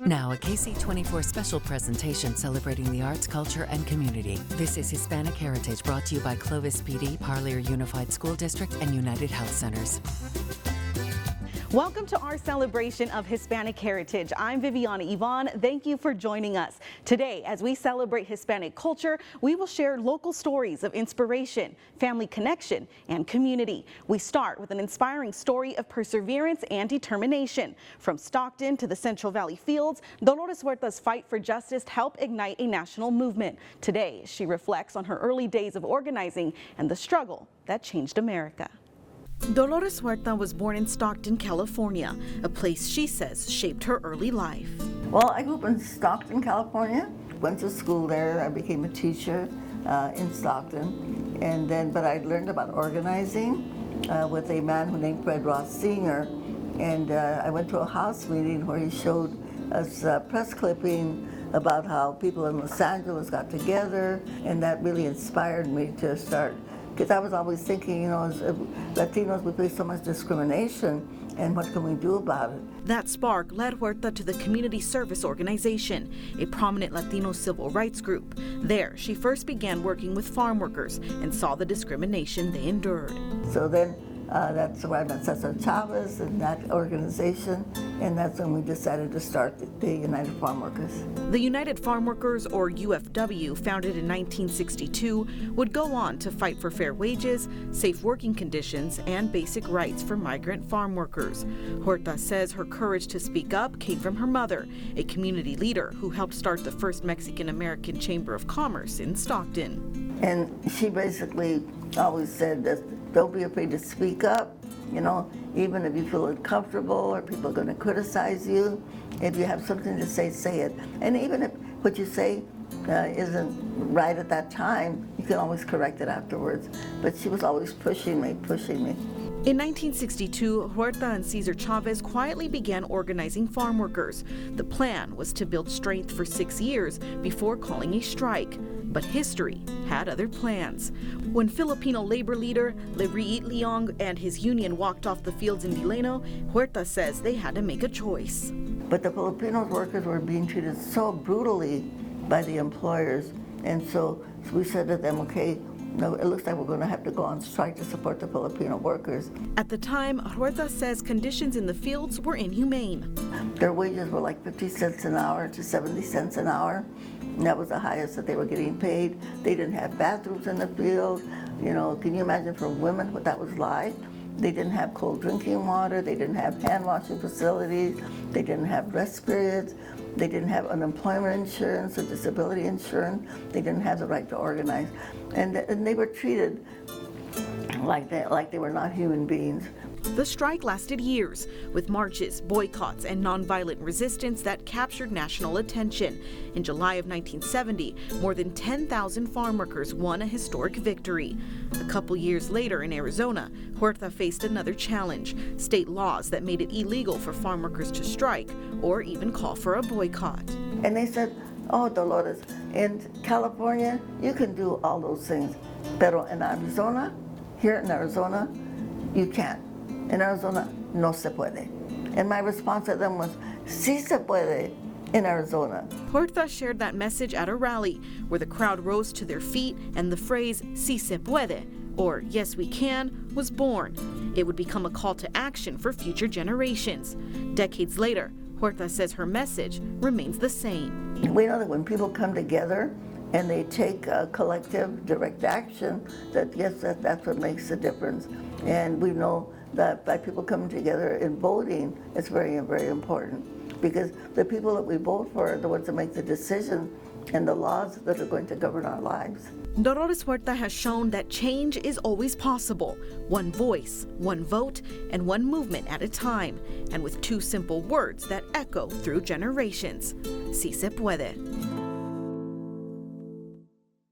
Now, a KSEE24 special presentation celebrating the arts, culture, and community. This is Hispanic Heritage, brought to you by Clovis PD, Parlier Unified School District, and United Health Centers. Welcome to our celebration of Hispanic heritage. I'm Viviana Yvonne. Thank you for joining us. Today, as we celebrate Hispanic culture, we will share local stories of inspiration, family connection, and community. We start with an inspiring story of perseverance and determination. From Stockton to the Central Valley Fields, Dolores Huerta's fight for justice helped ignite a national movement. Today, she reflects on her early days of organizing and the struggle that changed America. Dolores Huerta was born in Stockton, California, a place she says shaped her early life. Well, I grew up in Stockton, California. Went to school there. I became a teacher in Stockton. But I learned about organizing with a man who named Fred Ross Sr. And I went to a house meeting where he showed us a press clipping about how people in Los Angeles got together, and that really inspired me to start. Because I was always thinking, as Latinos, we face so much discrimination, and what can we do about it? That spark led Huerta to the Community Service Organization, a prominent Latino civil rights group. There, she first began working with farm workers and saw the discrimination they endured. So then that's where I met Cesar Chavez in that organization, and that's when we decided to start the United Farm Workers. The United Farm Workers, or UFW, founded in 1962, would go on to fight for fair wages, safe working conditions, and basic rights for migrant farm workers. Huerta says her courage to speak up came from her mother, a community leader who helped start the first Mexican-American Chamber of Commerce in Stockton. And she basically always said that don't be afraid to speak up, even if you feel uncomfortable or people are going to criticize you. If you have something to say, say it. And even if what you say isn't right at that time, you can always correct it afterwards. But she was always pushing me. In 1962, Huerta and Cesar Chavez quietly began organizing farm workers. The plan was to build strength for 6 years before calling a strike. But history had other plans. When Filipino labor leader Lebriit Leong and his union walked off the fields in Delano, Huerta says they had to make a choice. But the Filipino workers were being treated so brutally by the employers, and so we said to them, okay, no, it looks like we're going to have to go on strike to support the Filipino workers. At the time, Huerta says conditions in the fields were inhumane. Their wages were like 50 cents an hour to 70 cents an hour. And that was the highest that they were getting paid. They didn't have bathrooms in the field. Can you imagine for women what that was like? They didn't have cold drinking water. They didn't have hand washing facilities. They didn't have rest periods. They didn't have unemployment insurance or disability insurance. They didn't have the right to organize. And they were treated like they were not human beings. The strike lasted years, with marches, boycotts, and nonviolent resistance that captured national attention. In July of 1970, more than 10,000 farm workers won a historic victory. A couple years later in Arizona, Huerta faced another challenge: state laws that made it illegal for farm workers to strike or even call for a boycott. And they said, oh, Dolores, in California, you can do all those things, pero in Arizona, here in Arizona, you can't. In Arizona, no se puede. And my response to them was, Si Se Puede in Arizona. Huerta shared that message at a rally where the crowd rose to their feet and the phrase Si Se Puede, or Yes We Can, was born. It would become a call to action for future generations. Decades later, Huerta says her message remains the same. We know that when people come together and they take collective direct action, that's what makes the difference. And we know that by people coming together and voting, it's very, very important, because the people that we vote for are the ones that make the decisions and the laws that are going to govern our lives. Dolores Huerta has shown that change is always possible. One voice, one vote, and one movement at a time, and with two simple words that echo through generations. Si Se Puede.